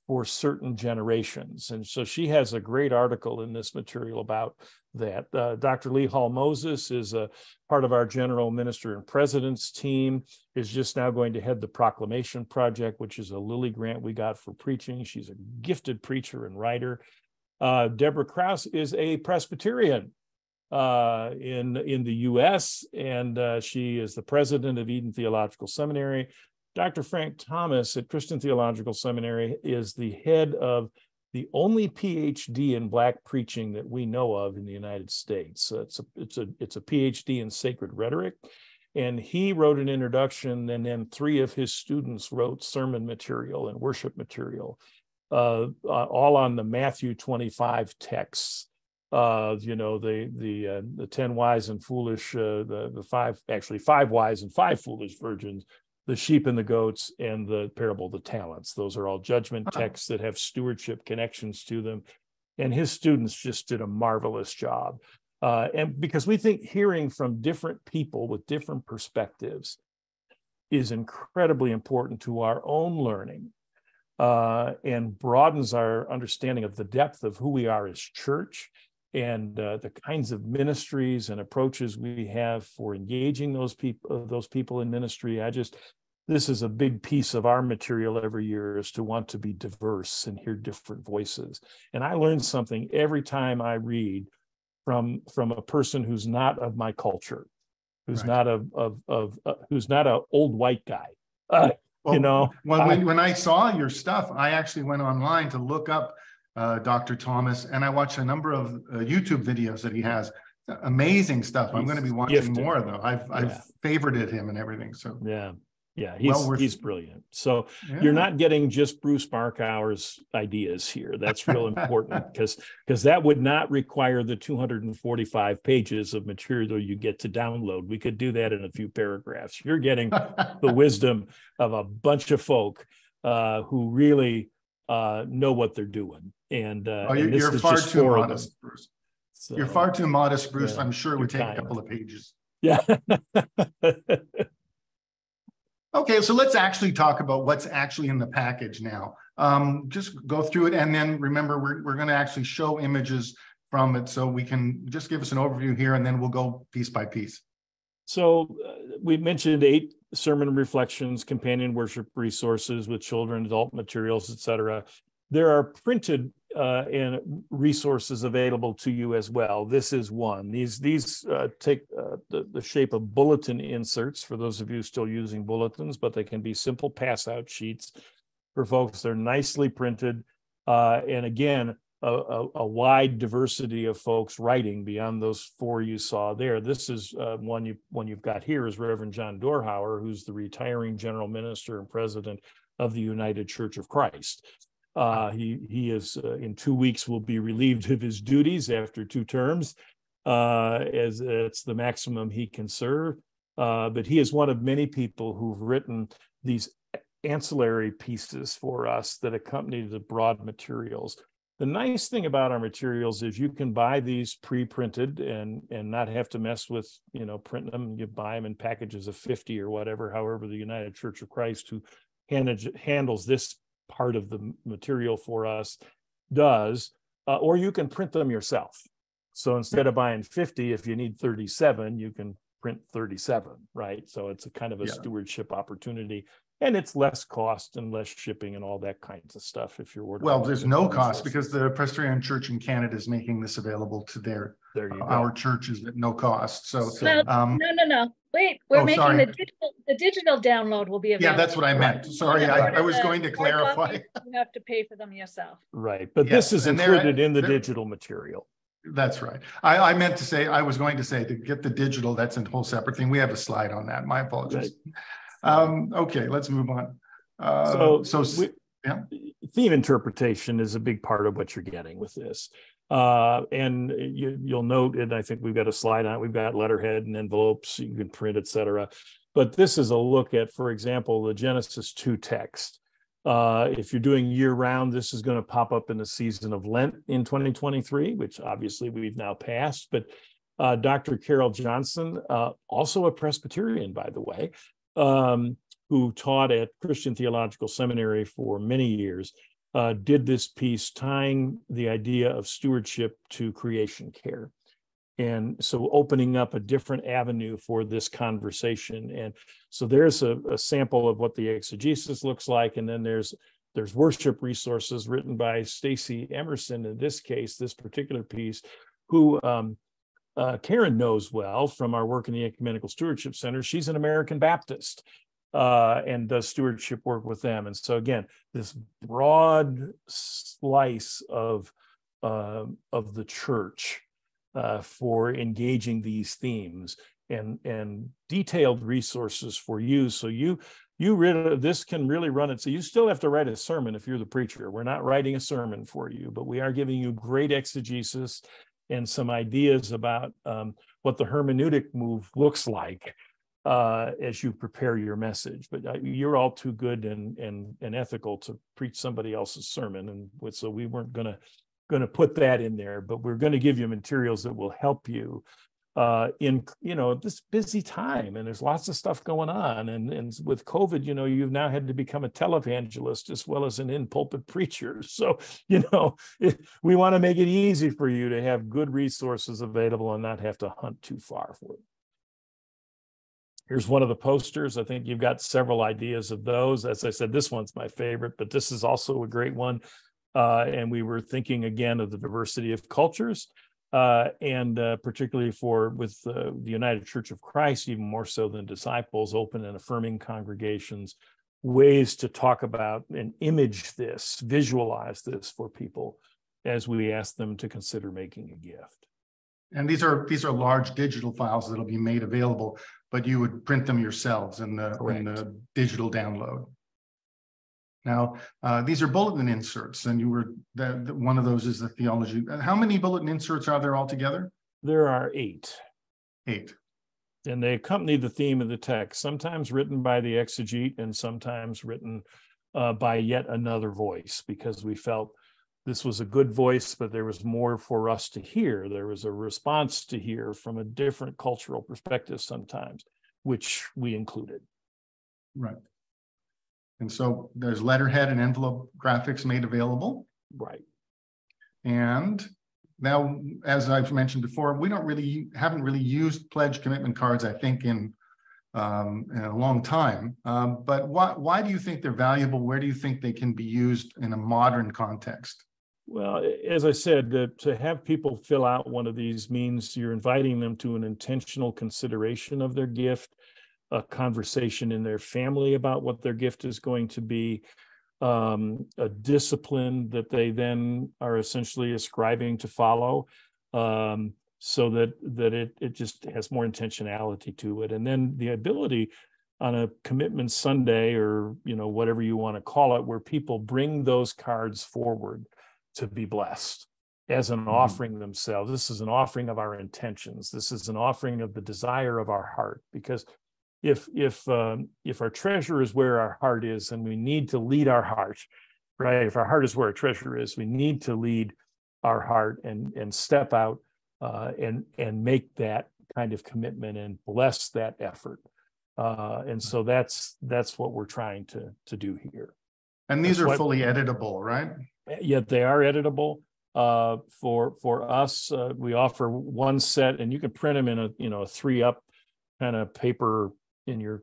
for certain generations. And so she has a great article in this material about that. Dr. Lee Hall Moses is a part of our general minister and president's team, is just now going to head the Proclamation Project, which is a Lilly grant we got for preaching. She's a gifted preacher and writer. Deborah Krause is a Presbyterian in the U.S., and she is the president of Eden Theological Seminary. Dr. Frank Thomas at Christian Theological Seminary is the head of the only PhD in Black preaching that we know of in the United States. So it's a PhD in sacred rhetoric, and he wrote an introduction, and then 3 of his students wrote sermon material and worship material, all on the Matthew 25 texts. The 10 wise and foolish, the 5 wise and 5 foolish virgins, the sheep and the goats, and the parable of the talents. Those are all judgment texts that have stewardship connections to them. And his students just did a marvelous job. And because we think hearing from different people with different perspectives is incredibly important to our own learning, and broadens our understanding of the depth of who we are as church, and the kinds of ministries and approaches we have for engaging those people in ministry. This is a big piece of our material every year, is to want to be diverse and hear different voices. And I learn something every time I read from a person who's not of my culture, who's not who's not an old white guy. When I saw your stuff, I actually went online to look up Dr. Thomas, and I watched a number of YouTube videos that he has. Amazing stuff. I'm going to be watching more, though. I've favorited him and everything. So he's brilliant. So you're not getting just Bruce Barkhauer's ideas here. That's real important, because that would not require the 245 pages of material you get to download. We could do that in a few paragraphs. You're getting the wisdom of a bunch of folk who really know what they're doing. And you're far too modest, Bruce. So, you're far too modest, Bruce. I'm sure it would take a couple of pages. Yeah. Okay, so let's actually talk about what's actually in the package now. Just go through it, and then remember, we're going to actually show images from it, so we can just give us an overview here, and then we'll go piece by piece. So we mentioned 8 sermon reflections, companion worship resources with children, adult materials, etc. There are printed and resources available to you as well. This is one. These take the shape of bulletin inserts for those of you still using bulletins, but they can be simple pass-out sheets for folks. They're nicely printed, and again, a wide diversity of folks writing beyond those 4 you saw there. This is one you've got here is Reverend John Dorhauer, who's the retiring general minister and president of the United Church of Christ. He is in 2 weeks will be relieved of his duties after 2 terms, as it's the maximum he can serve. But he is one of many people who've written these ancillary pieces for us that accompany the broad materials. The nice thing about our materials is you can buy these pre-printed and not have to mess with, printing them. You buy them in packages of 50 or whatever, however the United Church of Christ, who handles this part of the material for us, does, or you can print them yourself. So instead of buying 50, if you need 37, you can print 37, right? So it's a kind of a stewardship opportunity. And it's less cost and less shipping and all that kinds of stuff if you're ordering. Well, there's no cost because the Presbyterian Church in Canada is making this available to our churches at no cost. So no. Wait, we're making the digital download will be available. Yeah, that's what I meant. Sorry, I was going to clarify. You have to pay for them yourself. Right, but this is included in the digital material. That's right. I meant to say, I was going to say, to get the digital, that's a whole separate thing. We have a slide on that. My apologies. Right. Okay, let's move on. Theme interpretation is a big part of what you're getting with this. And you'll note, and I think we've got a slide on it, we've got letterhead and envelopes you can print, etc. But this is a look at, for example, the Genesis 2 text. If you're doing year round, this is going to pop up in the season of Lent in 2023, which obviously we've now passed. But Dr. Carol Johnson, also a Presbyterian, by the way, who taught at Christian Theological Seminary for many years, did this piece tying the idea of stewardship to creation care. And so opening up a different avenue for this conversation. And so there's a sample of what the exegesis looks like. And then there's worship resources written by Stacy Emerson, in this case, this particular piece, who Karen knows well from our work in the Ecumenical Stewardship Center. She's an American Baptist and does stewardship work with them. And so again, this broad slice of the church for engaging these themes and detailed resources for you. So this can really run it. So you still have to write a sermon if you're the preacher. We're not writing a sermon for you, but we are giving you great exegesis and some ideas about what the hermeneutic move looks like as you prepare your message. But you're all too good and ethical to preach somebody else's sermon, and so we weren't going to put that in there. But we're going to give you materials that will help you in this busy time, and there's lots of stuff going on, and with COVID, you've now had to become a televangelist as well as an in-pulpit preacher. So we want to make it easy for you to have good resources available and not have to hunt too far for it. Here's one of the posters. I think you've got several ideas of those. As I said, this one's my favorite, but this is also a great one. And we were thinking again of the diversity of cultures, and particularly with the United Church of Christ, even more so than Disciples, open and affirming congregations, ways to talk about and image this, visualize this for people as we ask them to consider making a gift. And these are large digital files that'll be made available, but you would print them yourselves in the digital download. Now, these are bulletin inserts, and one of those is the theology. How many bulletin inserts are there altogether? There are 8. 8. And they accompany the theme of the text, sometimes written by the exegete and sometimes written by yet another voice, because we felt this was a good voice, but there was more for us to hear. There was a response to hear from a different cultural perspective sometimes, which we included. Right. And so there's letterhead and envelope graphics made available. Right. And now, as I've mentioned before, we haven't really used pledge commitment cards, I think, in a long time. But why do you think they're valuable? Where do you think they can be used in a modern context? Well, as I said, to have people fill out one of these means you're inviting them to an intentional consideration of their gift, a conversation in their family about what their gift is going to be, a discipline that they then are essentially ascribing to follow, so that it just has more intentionality to it. And then the ability on a commitment Sunday, or whatever you want to call it, where people bring those cards forward to be blessed as an offering themselves. This is an offering of our intentions. This is an offering of the desire of our heart, because if our treasure is where our heart is, and we need to lead our heart, right? If our heart is where our treasure is, we need to lead our heart and step out and make that kind of commitment and bless that effort. And so that's what we're trying to do here. And these are fully editable, right? Yeah, they are editable. For us, we offer one set, and you can print them in a 3-up kind of paper in your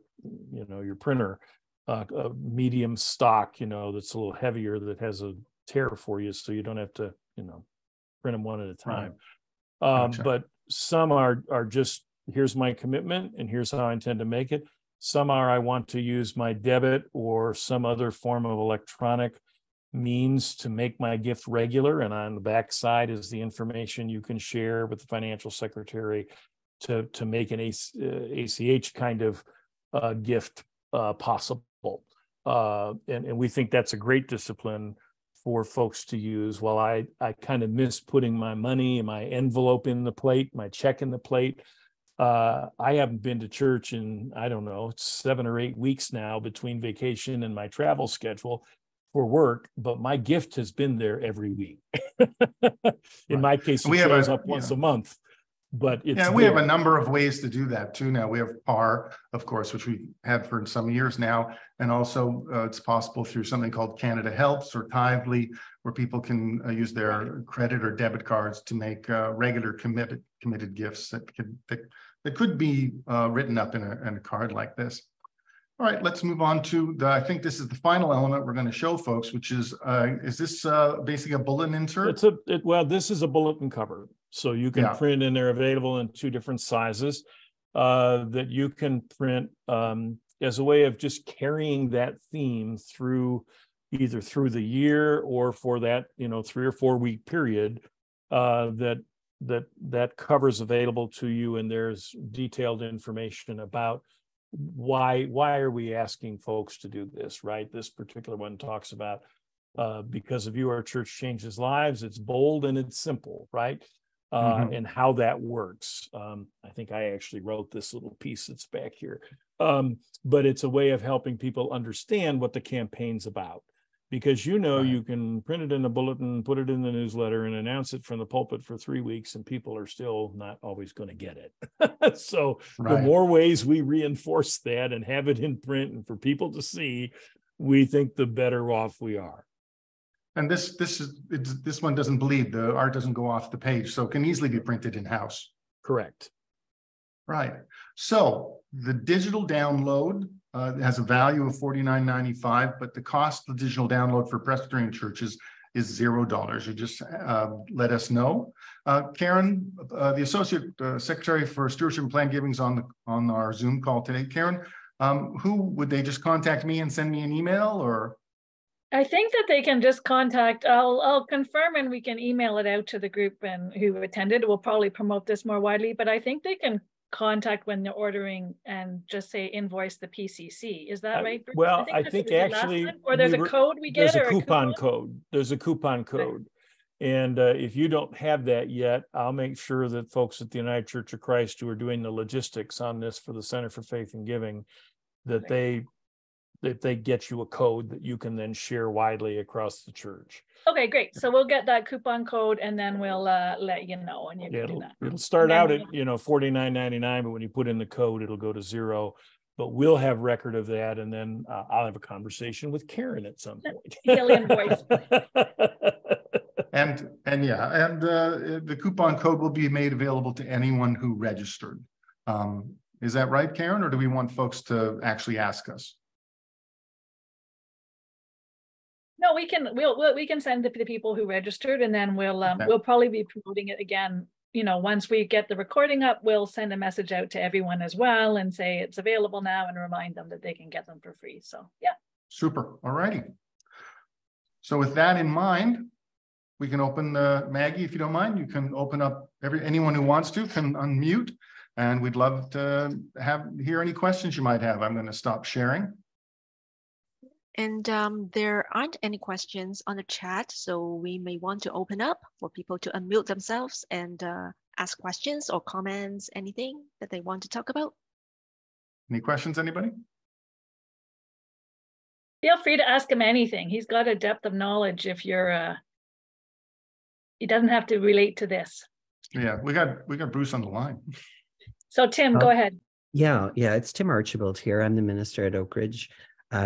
your printer, a medium stock, that's a little heavier, that has a tear for you, so you don't have to print them one at a time. Right. Gotcha. But some are just, here's my commitment and here's how I intend to make it. Some are, I want to use my debit or some other form of electronic means to make my gift regular. And on the back side is the information you can share with the financial secretary to make an ACH kind of gift possible. And we think that's a great discipline for folks to use. While I kind of miss putting my money, my envelope in the plate, my check in the plate. I haven't been to church in, I don't know, 7 or 8 weeks now between vacation and my travel schedule for work, but my gift has been there every week. In my case, it shows up once a month. But it's we have a number of ways to do that too now. We have PAR, of course, which we've had for some years now. And also it's possible through something called Canada Helps or Tithely, where people can use their credit or debit cards to make regular committed gifts that could be written up in a card like this. All right, let's move on to I think this is the final element we're going to show folks, which is this basically a bulletin insert? Well, this is a bulletin cover. So you can print, and they're available in 2 different sizes that you can print as a way of just carrying that theme through either through the year or for that 3 or 4 week period. That cover's available to you, and there's detailed information about why are we asking folks to do this, right? This particular one talks about because of you, our church changes lives. It's bold and it's simple, right? And how that works. I think I actually wrote this little piece that's back here. But it's a way of helping people understand what the campaign's about. Because you can print it in a bulletin, put it in the newsletter, and announce it from the pulpit for 3 weeks, and people are still not always going to get it. So the more ways we reinforce that and have it in print and for people to see, we think the better off we are. And this one doesn't bleed. The art doesn't go off the page, so it can easily be printed in-house. Correct. Right. So the digital download has a value of $49.95, but the cost of the digital download for Presbyterian churches is $0. You just let us know. Karen, the Associate Secretary for Stewardship and Planned Giving, is on our Zoom call today. Karen, who would they just contact me and send me an email, or? I think that they can just contact, I'll confirm, and we can email it out to the group and who attended. We'll probably promote this more widely, but I think they can contact when they're ordering and just say invoice the PCC. Is that right, Bruce? Well, I think actually, or there's a code we get, there's a coupon code. There's a coupon code. And if you don't have that yet, I'll make sure that folks at the United Church of Christ who are doing the logistics on this for the Center for Faith and Giving, that they get you a code that you can then share widely across the church. Okay, great. So we'll get that coupon code, and then we'll let you know, and you can do that. It'll start out at $49.99, but when you put in the code, it'll go to $0. But we'll have record of that, and then I'll have a conversation with Karen at some point. He'll invoice. And the coupon code will be made available to anyone who registered. Is that right, Karen, or do we want folks to actually ask us? No, we can send it to the people who registered, and then we'll probably be promoting it again. Once we get the recording up, we'll send a message out to everyone as well and say it's available now, and remind them that they can get them for free. So yeah. Super. All righty. So with that in mind, we can open Maggie, if you don't mind. You can open up. Anyone who wants to can unmute, and we'd love to hear any questions you might have. I'm going to stop sharing. And there aren't any questions on the chat, so we may want to open up for people to unmute themselves and ask questions or comments, anything that they want to talk about. Any questions, anybody? Feel free to ask him anything. He's got a depth of knowledge. If you're, he doesn't have to relate to this. Yeah, we got Bruce on the line. So Tim, go ahead. Yeah, it's Tim Archibald here. I'm the minister at Oak Ridge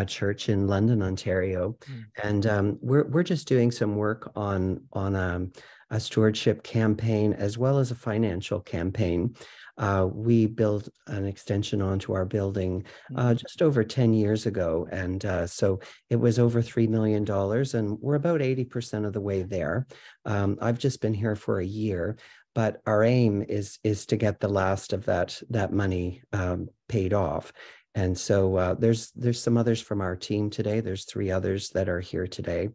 Church in London, Ontario, and we're just doing some work on a stewardship campaign as well as a financial campaign. We built an extension onto our building just over 10 years ago, and so it was over $3 million, and we're about 80% of the way there. I've just been here for a year, but our aim is to get the last of that money paid off. And so there's some others from our team today. There's 3 others that are here today.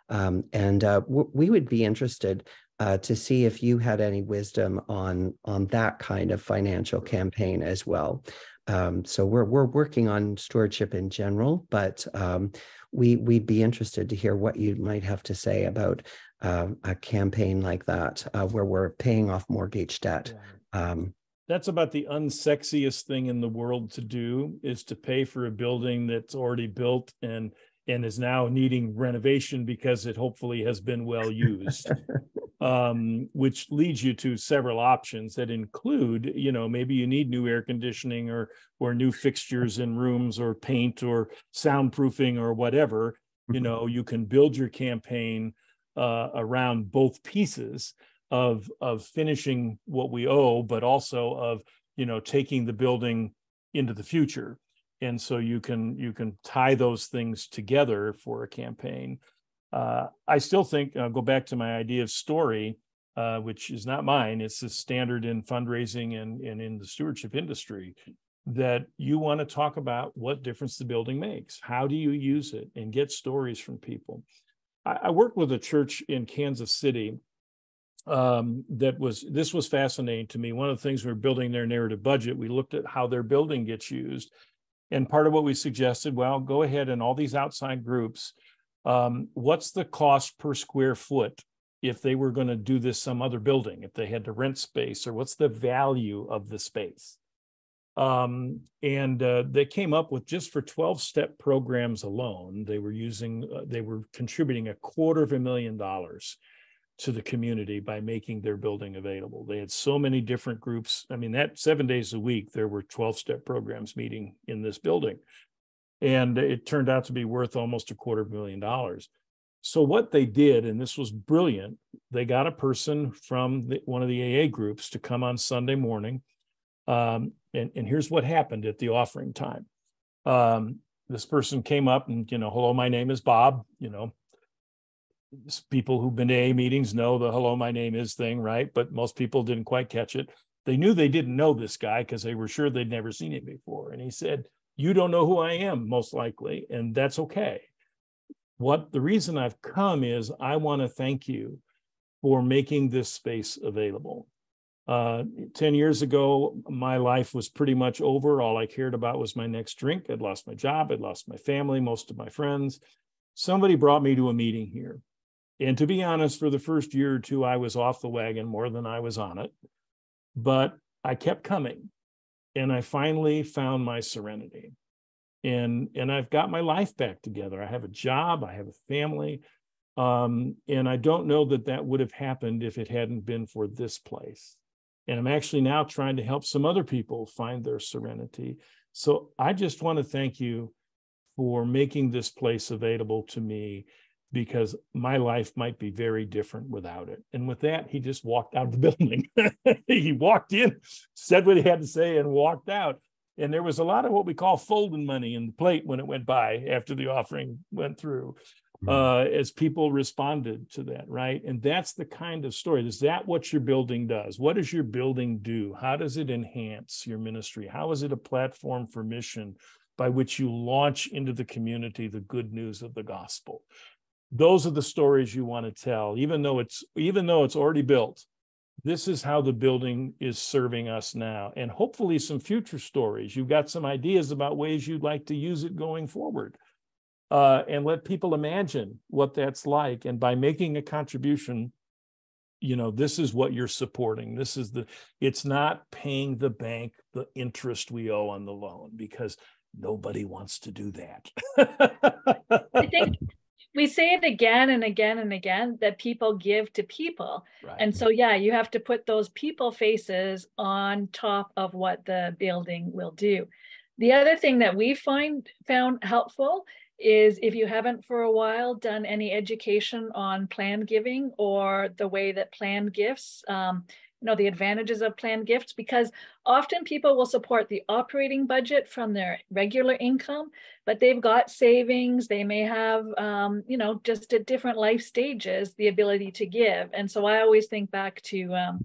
And we would be interested to see if you had any wisdom on that kind of financial campaign as well. So we're working on stewardship in general, but we'd be interested to hear what you might have to say about a campaign like that, where we're paying off mortgage debt. That's about the unsexiest thing in the world to do, is to pay for a building that's already built and is now needing renovation because it hopefully has been well used. Which leads you to several options that include, maybe you need new air conditioning or new fixtures in rooms or paint or soundproofing or whatever. You can build your campaign around both pieces of finishing what we owe, but also of, taking the building into the future. And so you can tie those things together for a campaign. I still think, I'll go back to my idea of story, which is not mine. It's the standard in fundraising and in the stewardship industry, that you want to talk about what difference the building makes. How do you use it, and get stories from people. I worked with a church in Kansas City this was fascinating to me. One of the things we were building their narrative budget, we looked at how their building gets used. And part of what we suggested, well, go ahead and all these outside groups, what's the cost per square foot if they were going to do this some other building, if they had to rent space, or what's the value of the space? And they came up with, just for 12-step programs alone, they were contributing $250,000 to the community by making their building available. They had so many different groups. I mean, that 7 days a week, there were 12-step programs meeting in this building. And it turned out to be worth almost $250,000. So what they did, and this was brilliant, they got a person from one of the AA groups to come on Sunday morning. And here's what happened at the offering time. This person came up and, hello, my name is Bob. People who've been to AA meetings know the hello, my name is thing, right? But most people didn't quite catch it. They knew they didn't know this guy because they were sure they'd never seen him before. And he said, you don't know who I am, most likely, and that's okay. The reason I've come is I want to thank you for making this space available. 10 years ago, my life was pretty much over. All I cared about was my next drink. I'd lost my job. I'd lost my family, most of my friends. Somebody brought me to a meeting here. And to be honest, for the first year or two, I was off the wagon more than I was on it. But I kept coming. And I finally found my serenity. And I've got my life back together. I have a job. I have a family. And I don't know that would have happened if it hadn't been for this place. And I'm actually now trying to help some other people find their serenity. So I just want to thank you for making this place available to me, because my life might be very different without it. And with that, he just walked out of the building. He walked in, said what he had to say, and walked out. And there was a lot of what we call folding money in the plate when it went by after the offering went through, as people responded to that, right? And that's the kind of story. Is that what your building does? What does your building do? How does it enhance your ministry? How is it a platform for mission by which you launch into the community the good news of the gospel? Those are the stories you want to tell, even though it's already built. This is how the building is serving us now, and hopefully some future stories. You've got some ideas about ways you'd like to use it going forward, and let people imagine what that's like. And by making a contribution, this is what you're supporting. It's not paying the bank the interest we owe on the loan, because nobody wants to do that. I think we say it again and again and again that people give to people. Right. And so, yeah, you have to put those people faces on top of what the building will do. The other thing that we found helpful is if you haven't for a while done any education on planned giving or the way that planned gifts, the advantages of planned gifts, because often people will support the operating budget from their regular income, but they've got savings. They may have, just at different life stages, the ability to give. And so I always think back to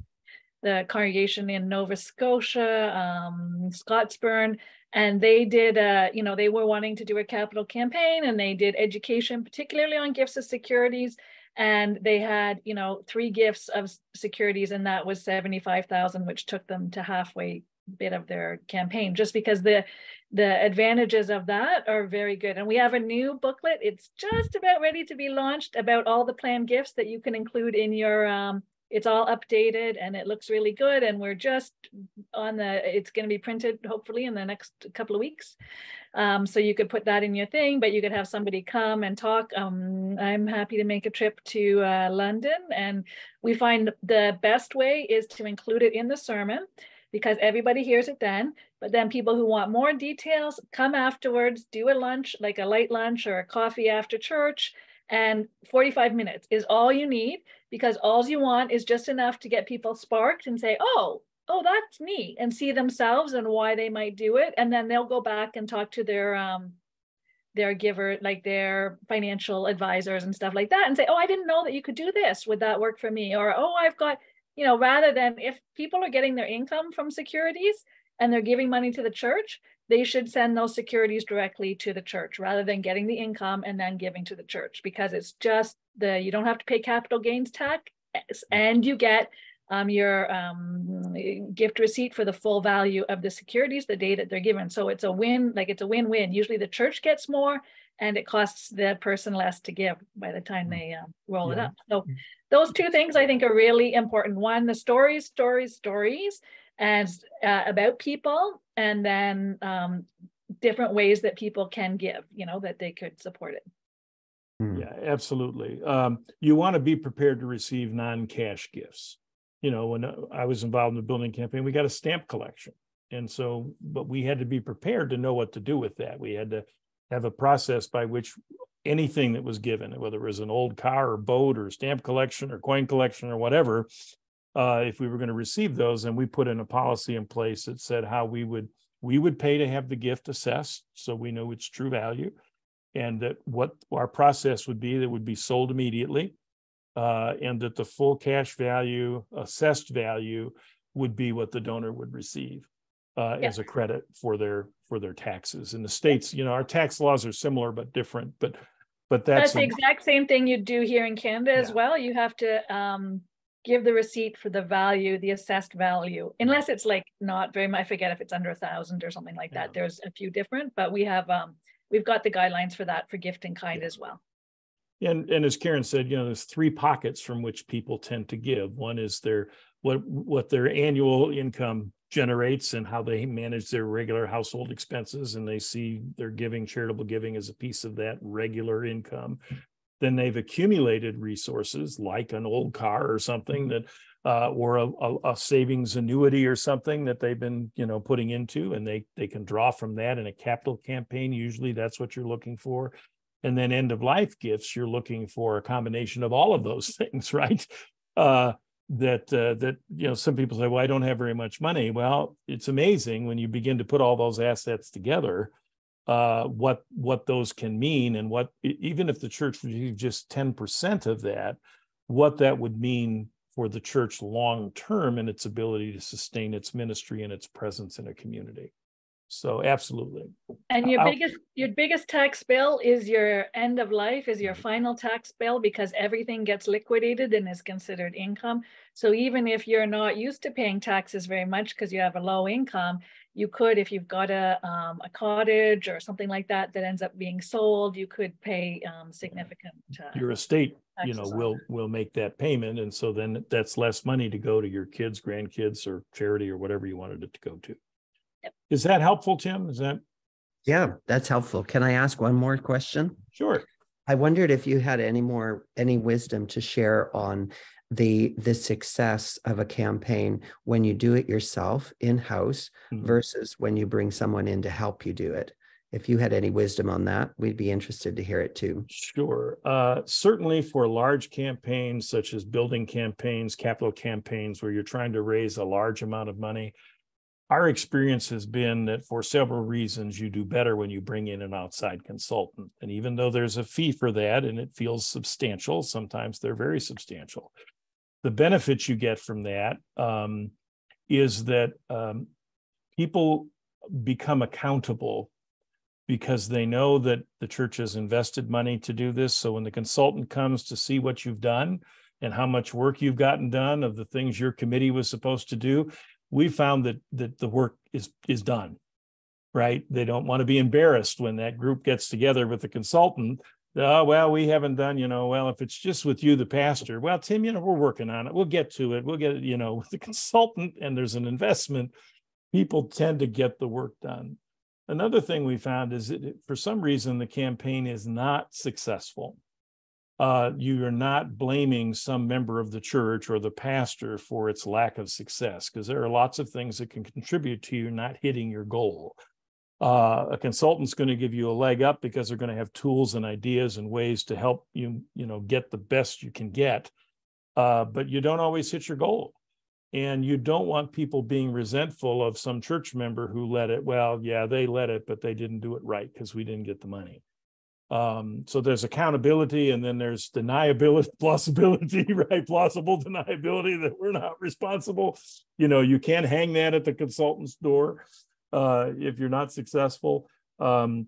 the congregation in Nova Scotia, Scottsburn, and they did, they were wanting to do a capital campaign, and they did education, particularly on gifts of securities. And they had, 3 gifts of securities, and that was $75,000, which took them to halfway bit of their campaign, just because the advantages of that are very good. And we have a new booklet. It's just about ready to be launched about all the planned gifts that you can include in your, it's all updated and it looks really good. And we're just it's going to be printed hopefully in the next couple of weeks. So you could put that in your thing, but you could have somebody come and talk. I'm happy to make a trip to London, and we find the best way is to include it in the sermon because everybody hears it then. But then people who want more details come afterwards, do a lunch, like a light lunch or a coffee after church, and 45 minutes is all you need, because all you want is just enough to get people sparked and say, oh, that's neat, and see themselves and why they might do it. And then they'll go back and talk to their giver, like their financial advisors and stuff like that, and say, oh, I didn't know that you could do this. Would that work for me? Or, oh, I've got, rather than, if people are getting their income from securities and they're giving money to the church, they should send those securities directly to the church rather than getting the income and then giving to the church, because it's just you don't have to pay capital gains tax, and you get your gift receipt for the full value of the securities the day that they're given. So it's a win-win. Usually the church gets more and it costs the person less to give by the time they roll it up. So those 2 things I think are really important. One, the stories, and about people, and then different ways that people can give, that they could support it. Yeah, absolutely. You want to be prepared to receive non-cash gifts. When I was involved in the building campaign, we got a stamp collection. And so, but we had to be prepared to know what to do with that. We had to have a process by which anything that was given, whether it was an old car or boat or stamp collection or coin collection or whatever, if we were going to receive those, and we put in a policy in place that said how we would pay to have the gift assessed, so we know its true value, and that what our process would be, that would be sold immediately, and that the full cash value, assessed value, would be what the donor would receive as a credit for their taxes. In the States, our tax laws are similar but different, but that's the exact same thing you do here in Canada as well. You have to give the receipt for the value, the assessed value, unless it's like not very much. I forget if it's under 1,000 or something like that. There's a few different, but we have we've got the guidelines for that for gift in kind as well. And as Karen said, there's 3 pockets from which people tend to give. One is what their annual income generates and how they manage their regular household expenses, and they see their charitable giving as a piece of that regular income. Then they've accumulated resources like an old car or something that, or a savings annuity or something that they've been, putting into, and they can draw from that in a capital campaign. Usually that's what you're looking for. And then end of life gifts, you're looking for a combination of all of those things, right? That some people say, well, I don't have very much money. Well, it's amazing when you begin to put all those assets together, what those can mean, and what, even if the church received just 10% of that, what that would mean for the church long term and its ability to sustain its ministry and its presence in a community. So absolutely. And your biggest tax bill is your end of life, is your final tax bill, because everything gets liquidated and is considered income. So even if you're not used to paying taxes very much because you have a low income, you could, if you've got a cottage or something like that ends up being sold, you could pay significant. Your estate, will make that payment, and so then that's less money to go to your kids, grandkids, or charity, or whatever you wanted it to go to. Yep. Is that helpful, Tim? Is that? Yeah, that's helpful. Can I ask one more question? Sure. I wondered if you had any wisdom to share on the success of a campaign when you do it yourself in-house versus when you bring someone in to help you do it. If you had any wisdom on that, we'd be interested to hear it too. Sure. Certainly for large campaigns such as building campaigns, capital campaigns, where you're trying to raise a large amount of money, our experience has been that for several reasons, you do better when you bring in an outside consultant. And even though there's a fee for that and it feels substantial, sometimes they're very substantial. The benefits you get from that is that people become accountable because they know that the church has invested money to do this. So when the consultant comes to see what you've done and how much work you've gotten done of the things your committee was supposed to do, we found that the work is done, right? They don't want to be embarrassed when that group gets together with the consultant. Oh, well, we haven't done, well, if it's just with you, the pastor, well, Tim, we're working on it. We'll get to it. We'll get it, with the consultant, and there's an investment. People tend to get the work done. Another thing we found is that for some reason, the campaign is not successful. You are not blaming some member of the church or the pastor for its lack of success, because there are lots of things that can contribute to you not hitting your goal. A consultant's going to give you a leg up because they're going to have tools and ideas and ways to help you, get the best you can get. But you don't always hit your goal. And you don't want people being resentful of some church member who let it. Well, yeah, they let it, but they didn't do it right because we didn't get the money. So there's accountability, and then there's deniability, plausibility, right? Plausible deniability that we're not responsible. You can't hang that at the consultant's door if you're not successful. And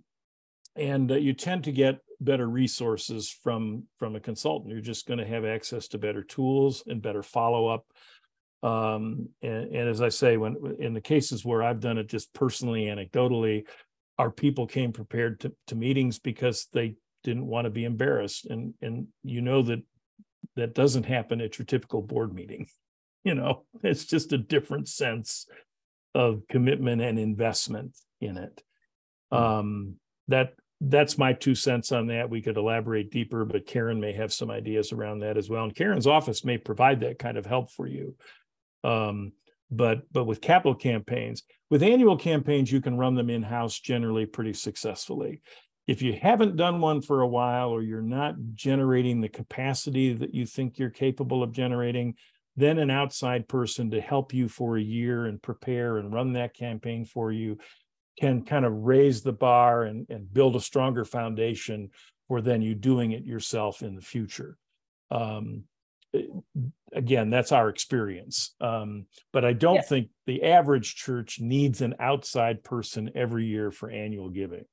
you tend to get better resources from a consultant. You're just going to have access to better tools and better follow-up. And as I say, when in the cases where I've done it just personally, anecdotally, our people came prepared to meetings because they didn't want to be embarrassed. And that doesn't happen at your typical board meeting. It's just a different sense of commitment and investment in it. That's my 2 cents on that. We could elaborate deeper, but Karen may have some ideas around that as well. And Karen's office may provide that kind of help for you. But with capital campaigns, with annual campaigns, you can run them in-house generally pretty successfully. If you haven't done one for a while, or you're not generating the capacity that you think you're capable of generating, then an outside person to help you for a year and prepare and run that campaign for you can kind of raise the bar and build a stronger foundation for then you doing it yourself in the future. Again, that's our experience. But I don't think the average church needs an outside person every year for annual giving.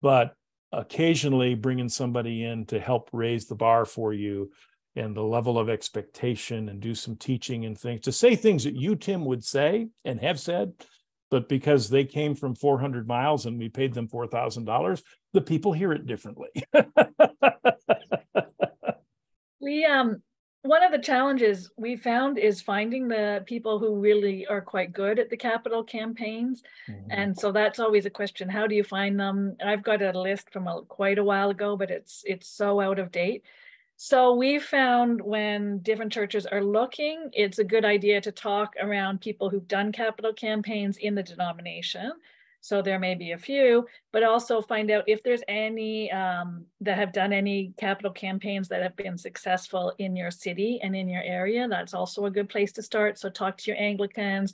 But occasionally bringing somebody in to help raise the bar for you and the level of expectation, and do some teaching and things, to say things that you, Tim, would say and have said, but because they came from 400 miles and we paid them $4,000, the people hear it differently. One of the challenges we found is finding the people who really are quite good at the capital campaigns. And so that's always a question. How do you find them? I've got a list from quite a while ago, but it's so out of date. So we found when different churches are looking, it's a good idea to talk around people who've done capital campaigns in the denomination. So there may be a few, but also find out if there's any that have done any capital campaigns that have been successful in your city and in your area. That's also a good place to start. So talk to your Anglicans,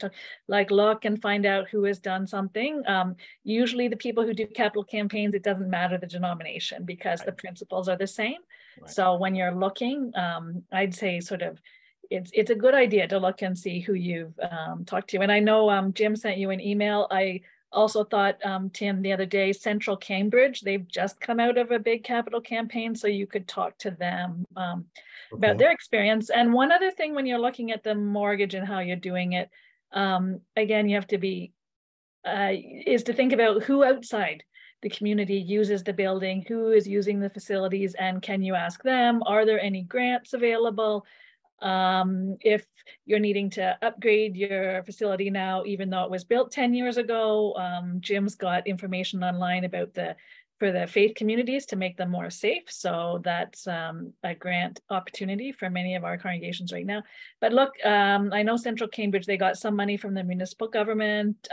look and find out who has done something. Usually the people who do capital campaigns, it doesn't matter the denomination because the principles are the same. Right. So when you're looking, I'd say it's a good idea to look and see who you've talked to. And I know Jim sent you an email. I also thought, Tim, the other day, Central Cambridge, they've just come out of a big capital campaign, so you could talk to them about their experience. And one other thing, when you're looking at the mortgage and how you're doing it, again, you have to be, is to think about who outside the community uses the building, who is using the facilities, and can you ask them, are there any grants available? If you're needing to upgrade your facility now, even though it was built 10 years ago, Jim's got information online about for the faith communities to make them more safe. So that's a grant opportunity for many of our congregations right now. But look, I know Central Cambridge, they got some money from the municipal government.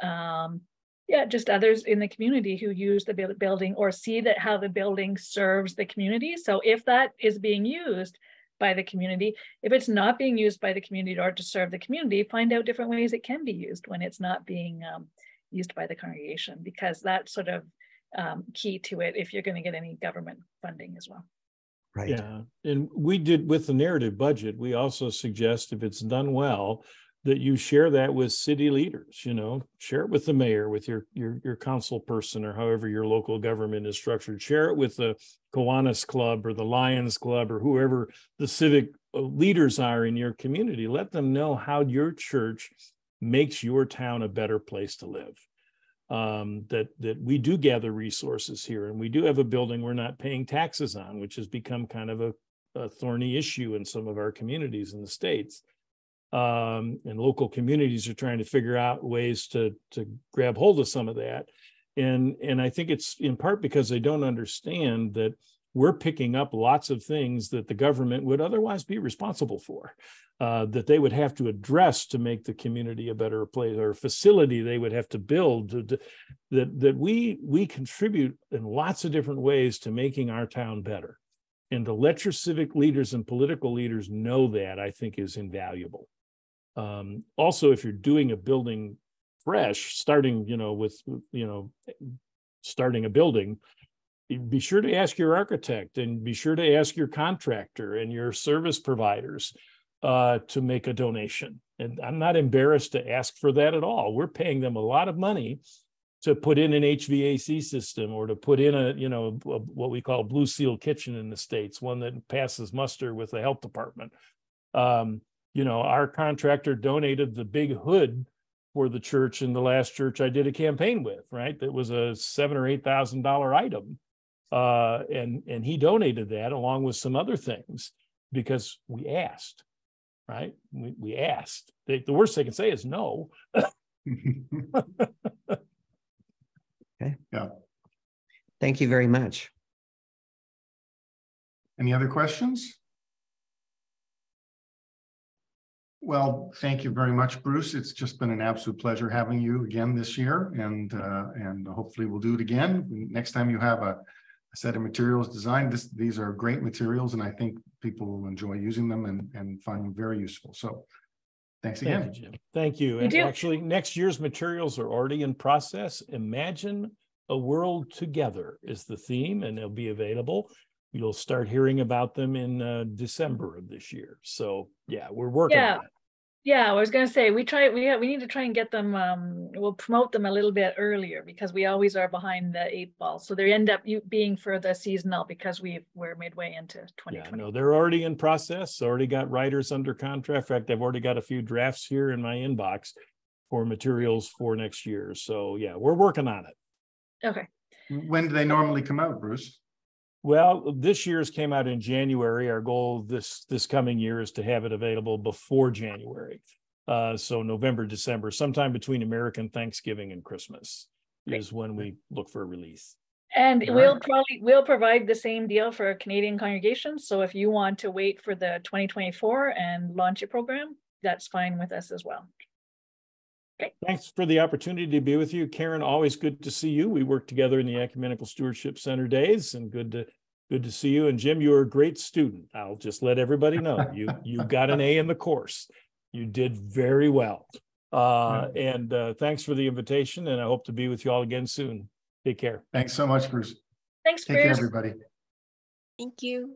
Yeah, just others in the community who use the building or see that how the building serves the community. So if that is being used by the community, if it's not being used by the community or to serve the community, find out different ways it can be used when it's not being used by the congregation, because that's sort of key to it if you're going to get any government funding as well. Right. Yeah, and we did with the narrative budget, we also suggest if it's done well, that you share that with city leaders, you know, share it with the mayor, with your council person, or however your local government is structured. Share it with the Kiwanis Club or the Lions Club or whoever the civic leaders are in your community. Let them know how your church makes your town a better place to live. That we do gather resources here, and we do have a building we're not paying taxes on, which has become kind of a thorny issue in some of our communities in the States. And local communities are trying to figure out ways to grab hold of some of that. And I think it's in part because they don't understand that we're picking up lots of things that the government would otherwise be responsible for, that they would have to address to make the community a better place, or a facility they would have to build, that we contribute in lots of different ways to making our town better. And to let your civic leaders and political leaders know that, I think, is invaluable. Also, if you're doing a building fresh, starting, starting a building, be sure to ask your architect and be sure to ask your contractor and your service providers to make a donation. And I'm not embarrassed to ask for that at all. We're paying them a lot of money to put in an HVAC system, or to put in what we call a Blue Seal kitchen in the States, one that passes muster with the health department. Our contractor donated the big hood for the church in the last church I did a campaign with, right? That was a $7,000 or $8,000 item. And he donated that along with some other things because we asked, right? We asked. The worst they can say is no. Okay. Yeah. Thank you very much. Any other questions? Well, thank you very much, Bruce. It's just been an absolute pleasure having you again this year, and hopefully we'll do it again. Next time you have a set of materials designed, these are great materials, and I think people will enjoy using them and find them very useful. So thanks again. Thank you, Jim. Thank you. And actually, next year's materials are already in process. Imagine a World Together is the theme, and they'll be available. You'll start hearing about them in December of this year. So yeah, we're working on it. Yeah, I was going to say, we need to try and get them, we'll promote them a little bit earlier because we always are behind the 8 ball. So they end up being for the seasonal because we're midway into 2020. Yeah, no, they're already in process, already got writers under contract. In fact, I've already got a few drafts here in my inbox for materials for next year. So yeah, we're working on it. Okay. When do they normally come out, Bruce? Well, this year's came out in January. Our goal this coming year is to have it available before January. So November, December, sometime between American Thanksgiving and Christmas is when we look for a release. And we'll provide the same deal for Canadian congregations. So if you want to wait for the 2024 and launch your program, that's fine with us as well. Okay. Thanks for the opportunity to be with you, Karen. Always good to see you. We worked together in the Ecumenical Stewardship Center days, and good to see you. And Jim, you're a great student. I'll just let everybody know you got an A in the course. You did very well. And thanks for the invitation, and I hope to be with you all again soon. Take care. Thanks so much, Bruce. Thanks, Take Bruce. care, everybody. Thank you.